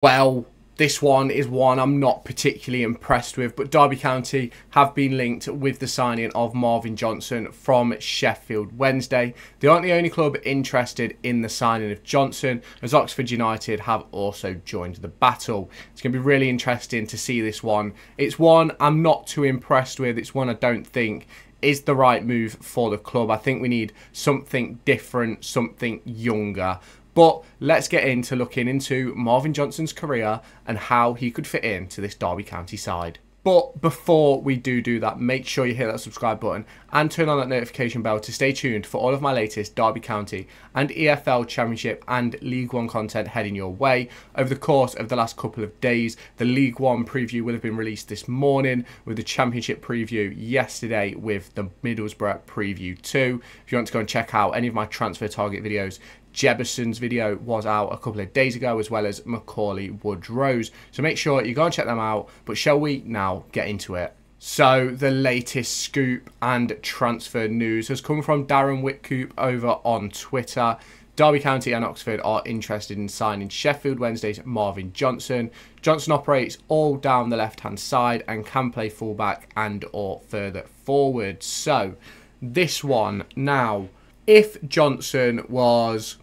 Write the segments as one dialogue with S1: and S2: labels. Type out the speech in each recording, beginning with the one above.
S1: Well, this one is one I'm not particularly impressed with, but Derby County have been linked with the signing of Marvin Johnson from Sheffield Wednesday. They aren't the only club interested in the signing of Johnson, as Oxford United have also joined the battle. It's going to be really interesting to see this one. It's one I'm not too impressed with. It's one I don't think is the right move for the club. I think we need something different, something younger. But let's get into looking into Marvin Johnson's career and how he could fit into this Derby County side. But before we do that, make sure you hit that subscribe button and turn on that notification bell to stay tuned for all of my latest Derby County and EFL Championship and League One content heading your way. Over the course of the last couple of days, the League One preview will have been released this morning, with the Championship preview yesterday, with the Middlesbrough preview too. If you want to go and check out any of my transfer target videos, Jebberson's video was out a couple of days ago, as well as Macaulay Woodrow's. So make sure you go and check them out. But shall we now get into it? So the latest scoop and transfer news has come from Darren Whitcoop over on Twitter. Derby County and Oxford are interested in signing Sheffield Wednesday's Marvin Johnson. Johnson operates all down the left-hand side and can play fullback and or further forward. So this one now, if Johnson was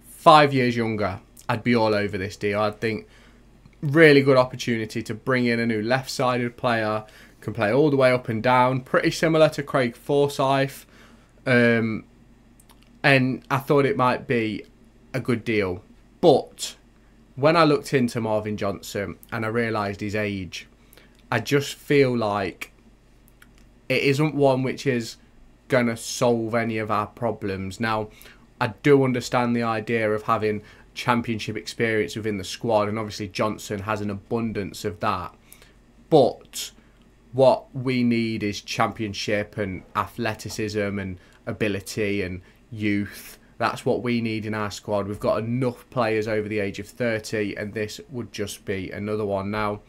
S1: 5 years younger, I'd be all over this deal. I'd think really good opportunity to bring in a new left-sided player, can play all the way up and down, pretty similar to Craig Forsyth. And I thought it might be a good deal. But when I looked into Marvin Johnson and I realised his age, I just feel like it isn't one which is going to solve any of our problems. Now, I do understand the idea of having championship experience within the squad, and obviously Johnson has an abundance of that, but what we need is championship and athleticism and ability and youth. That's what we need in our squad. We've got enough players over the age of 30, and this would just be another one. Now,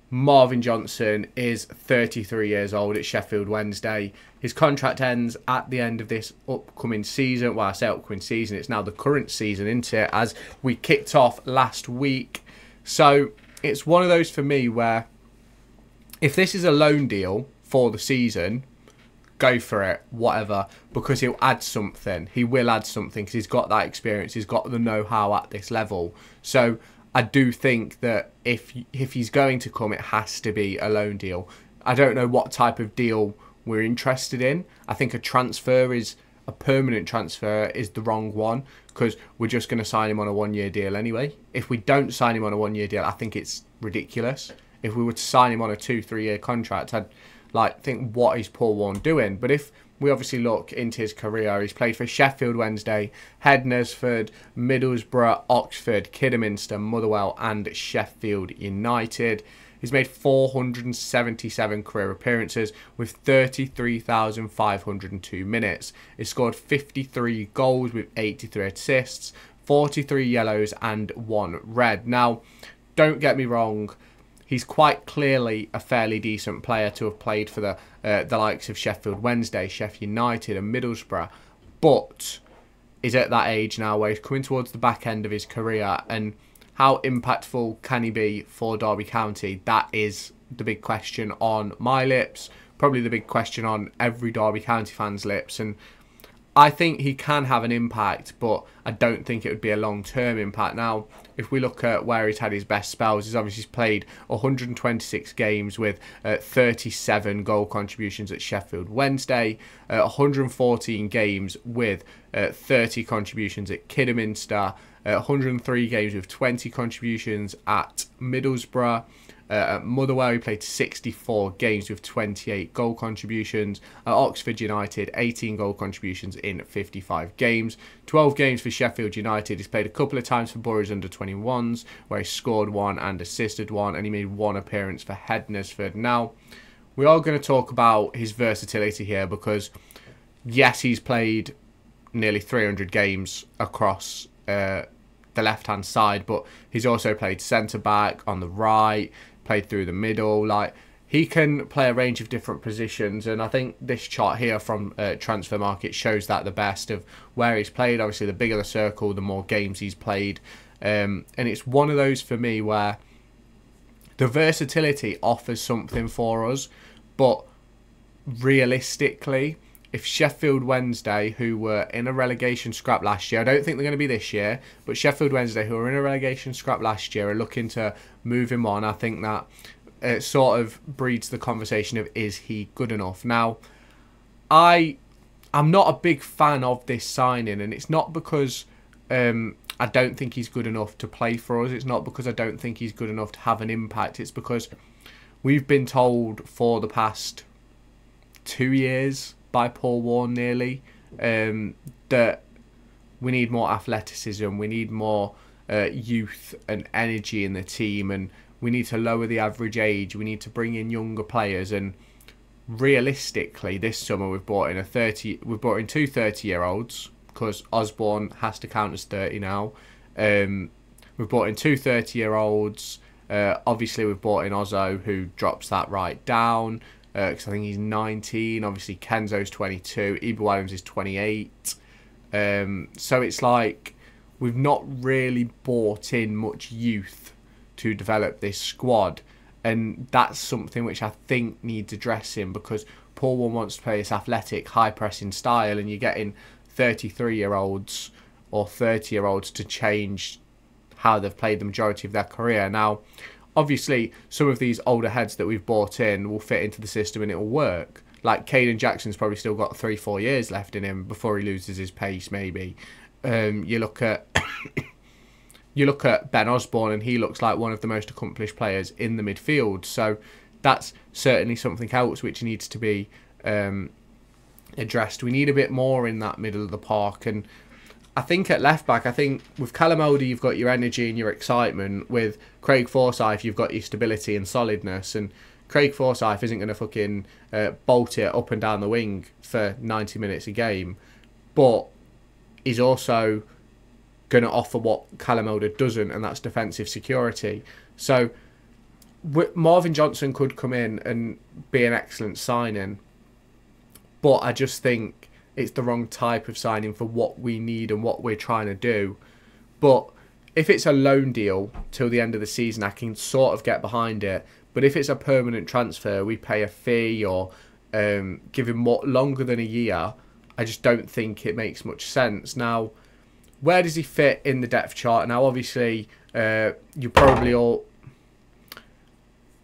S1: Marvin Johnson is 33 years old at Sheffield Wednesday. His contract ends at the end of this upcoming season. Well, I say upcoming season, it's now the current season, isn't it? As we kicked off last week. So it's one of those for me where if this is a loan deal for the season, go for it, whatever, because he'll add something. He will add something because he's got that experience. He's got the know-how at this level. So I do think that if he's going to come, it has to be a loan deal. I don't know what type of deal we're interested in. I think a permanent transfer is the wrong one, because we're just going to sign him on a one-year deal anyway. If we don't sign him on a one-year deal, I think it's ridiculous. If we were to sign him on a 2-3 year contract, I'd think, what is Paul Warne doing? But if we obviously look into his career, he's played for Sheffield Wednesday, Hednesford, Middlesbrough, Oxford, Kidderminster, Motherwell and Sheffield United. He's made 477 career appearances with 33,502 minutes. He's scored 53 goals with 83 assists, 43 yellows and 1 red. Now, don't get me wrong, he's quite clearly a fairly decent player to have played for the likes of Sheffield Wednesday, Sheffield United and Middlesbrough. But he's at that age now where he's coming towards the back end of his career, and how impactful can he be for Derby County? That is the big question on my lips, probably the big question on every Derby County fan's lips. And I think he can have an impact, but I don't think it would be a long-term impact. Now, if we look at where he's had his best spells, he's obviously played 126 games with 37 goal contributions at Sheffield Wednesday, 114 games with 30 contributions at Kidderminster, 103 games with 20 contributions at Middlesbrough. At Motherwell, he played 64 games with 28 goal contributions. At Oxford United, 18 goal contributions in 55 games. 12 games for Sheffield United. He's played a couple of times for Borough's under-21s, where he scored 1 and assisted 1, and he made 1 appearance for Hednesford. Now, we are going to talk about his versatility here, because yes, he's played nearly 300 games across the left-hand side, but he's also played centre-back, on the right, played through the middle. Like, he can play a range of different positions, and I think this chart here from Transfer Market shows that the best of where he's played. Obviously, the bigger the circle, the more games he's played. And it's one of those for me where the versatility offers something for us, but realistically, if Sheffield Wednesday, who were in a relegation scrap last year, I don't think they're going to be this year, but Sheffield Wednesday, who were in a relegation scrap last year, are looking to move him on, I think that it sort of breeds the conversation of, is he good enough? Now, I'm not a big fan of this signing, and it's not because I don't think he's good enough to play for us. It's not because I don't think he's good enough to have an impact. It's because we've been told for the past 2 years by Paul Warne nearly that we need more athleticism, we need more youth and energy in the team, and we need to lower the average age, we need to bring in younger players. And realistically, this summer we've brought in two 30-year-olds, because Osborne has to count as 30 now. We've brought in two 30-year-olds. Obviously, we've brought in Ozzo, who drops that right down, because I think he's 19. Obviously, Kenzo's 22. Ibe Williams is 28. So it's like we've not really brought in much youth to develop this squad. And that's something which I think needs addressing, because Paul Warne wants to play this athletic, high-pressing style, and you're getting 33-year-olds or 30-year-olds to change how they've played the majority of their career. Now, obviously, some of these older heads that we've brought in will fit into the system and it will work. Like, Caden Jackson's probably still got 3-4 years left in him before he loses his pace, maybe. You look at Ben Osborne, and he looks like one of the most accomplished players in the midfield. So that's certainly something else which needs to be addressed. We need a bit more in that middle of the park. And I think at left back, I think with Callum Oldie, you've got your energy and your excitement. With Craig Forsyth, you've got your stability and solidness. And Craig Forsyth isn't going to fucking bolt it up and down the wing for 90 minutes a game, but he's also going to offer what Callum Oldie doesn't, and that's defensive security. So Marvin Johnson could come in and be an excellent signing, but I just think it's the wrong type of signing for what we need and what we're trying to do. But if it's a loan deal till the end of the season, I can sort of get behind it. But if it's a permanent transfer, we pay a fee or give him more longer than a year, I just don't think it makes much sense. Now, where does he fit in the depth chart? Now, obviously, you probably all...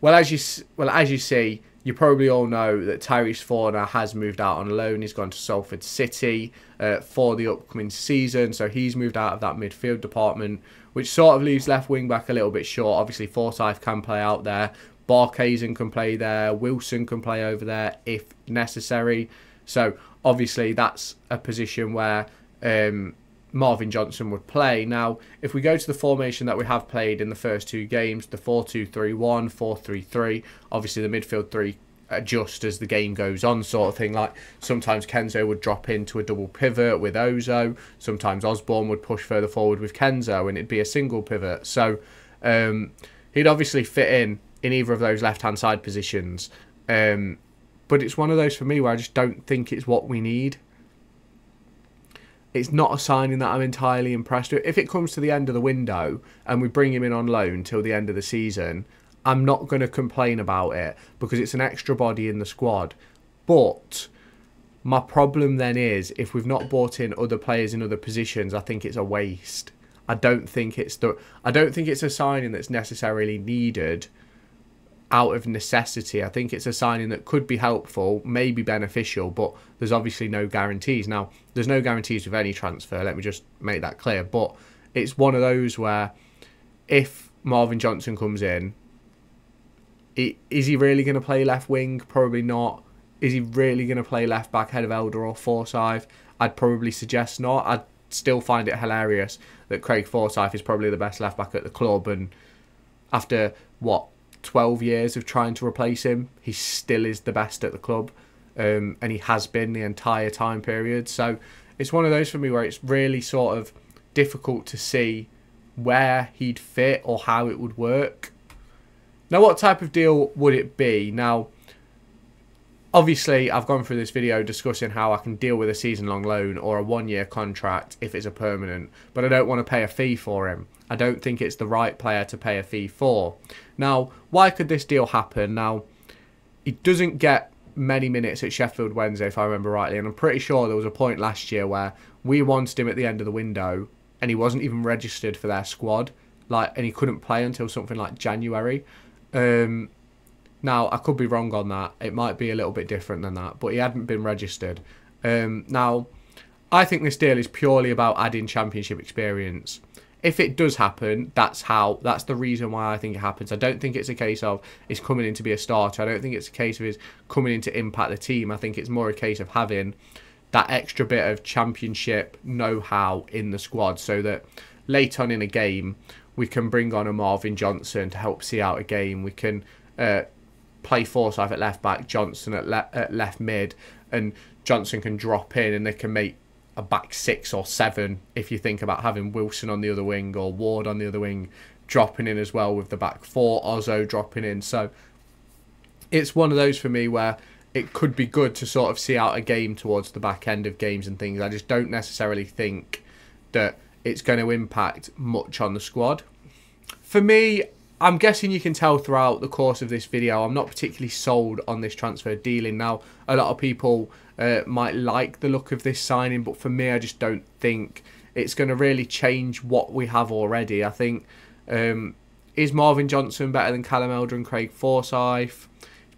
S1: Well, as you see, you probably all know that Tyrese Forner has moved out on loan. He's gone to Salford City for the upcoming season. So he's moved out of that midfield department, which sort of leaves left wing back a little bit short. Obviously, Forsyth can play out there. Barkhazen can play there. Wilson can play over there if necessary. So obviously, that's a position where Marvin Johnson would play. Now, if we go to the formation that we have played in the first two games, the 4-2-3-1, 4-3-3, obviously the midfield three adjust as the game goes on, sort of thing. Like, sometimes Kenzo would drop into a double pivot with Ozo, sometimes Osborne would push further forward with Kenzo, and it'd be a single pivot. So he'd obviously fit in either of those left-hand side positions. But it's one of those for me where I just don't think it's what we need. It's not a signing that I'm entirely impressed with. If it comes to the end of the window and we bring him in on loan till the end of the season, I'm not going to complain about it because it's an extra body in the squad. But my problem then is, if we've not brought in other players in other positions, I think it's a waste. I don't think it's a signing that's necessarily needed out of necessity. I think it's a signing that could be helpful, maybe beneficial, but there's obviously no guarantees. Now, there's no guarantees with any transfer, let me just make that clear, but it's one of those where if Marvin Johnson comes in, is he really going to play left wing? Probably not. Is he really going to play left back ahead of Elder or Forsyth? I'd probably suggest not. I'd still find it hilarious that Craig Forsyth is probably the best left back at the club, and after, 12 years of trying to replace him, he still is the best at the club, and he has been the entire time period. So it's one of those for me where it's really sort of difficult to see where he'd fit or how it would work. Now, what type of deal would it be? Now, Obviously, I've gone through this video discussing how I can deal with a season-long loan or a one-year contract if it's a permanent, but I don't want to pay a fee for him. I don't think it's the right player to pay a fee for. Now, why could this deal happen? Now, he doesn't get many minutes at Sheffield Wednesday, if I remember rightly, and I'm pretty sure there was a point last year where we wanted him at the end of the window and he wasn't even registered for their squad, and he couldn't play until something like January. Now, I could be wrong on that. It might be a little bit different than that, but he hadn't been registered. Now, I think this deal is purely about adding Championship experience. If it does happen, that's the reason why I think it happens. I don't think it's a case of he's coming in to be a starter. I don't think it's a case of he's coming in to impact the team. I think it's more a case of having that extra bit of Championship know-how in the squad so that late on in a game, we can bring on a Marvin Johnson to help see out a game. We can play Forsyth at left back, Johnson at left mid, and Johnson can drop in and they can make a back 6 or 7 if you think about having Wilson on the other wing or Ward on the other wing dropping in as well with the back 4, Ozzo dropping in. So it's one of those for me where it could be good to sort of see out a game towards the back end of games and things. I just don't necessarily think that it's going to impact much on the squad. For me, I'm guessing you can tell throughout the course of this video, I'm not particularly sold on this transfer dealing. Now, a lot of people might like the look of this signing, but for me, I just don't think it's going to really change what we have already. I think, is Marvin Johnson better than Callum Elder and Craig Forsyth?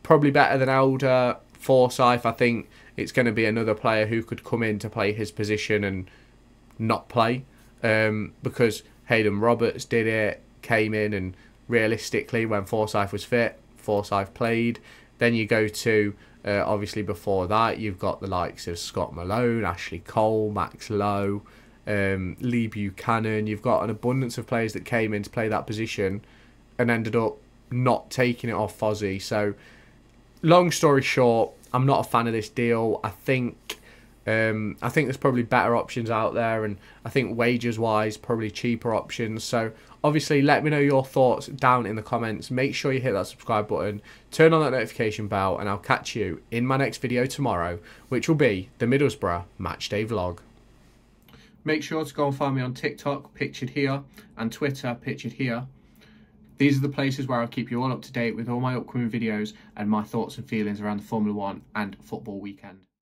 S1: Probably better than Elder. Forsyth, I think it's going to be another player who could come in to play his position and not play, because Hayden Roberts did it, came in, and realistically, when Forsyth was fit, Forsyth played. Then you go to, obviously before that, you've got the likes of Scott Malone, Ashley Cole, Max Lowe, Lee Buchanan. You've got an abundance of players that came in to play that position and ended up not taking it off Fozzie. So, long story short, I'm not a fan of this deal. I think there's probably better options out there, and I think wages-wise, probably cheaper options. So, obviously, let me know your thoughts down in the comments. Make sure you hit that subscribe button, turn on that notification bell, and I'll catch you in my next video tomorrow, which will be the Middlesbrough Matchday Vlog. Make sure to go and find me on TikTok, pictured here, and Twitter, pictured here. These are the places where I'll keep you all up to date with all my upcoming videos and my thoughts and feelings around the Formula 1 and football weekend.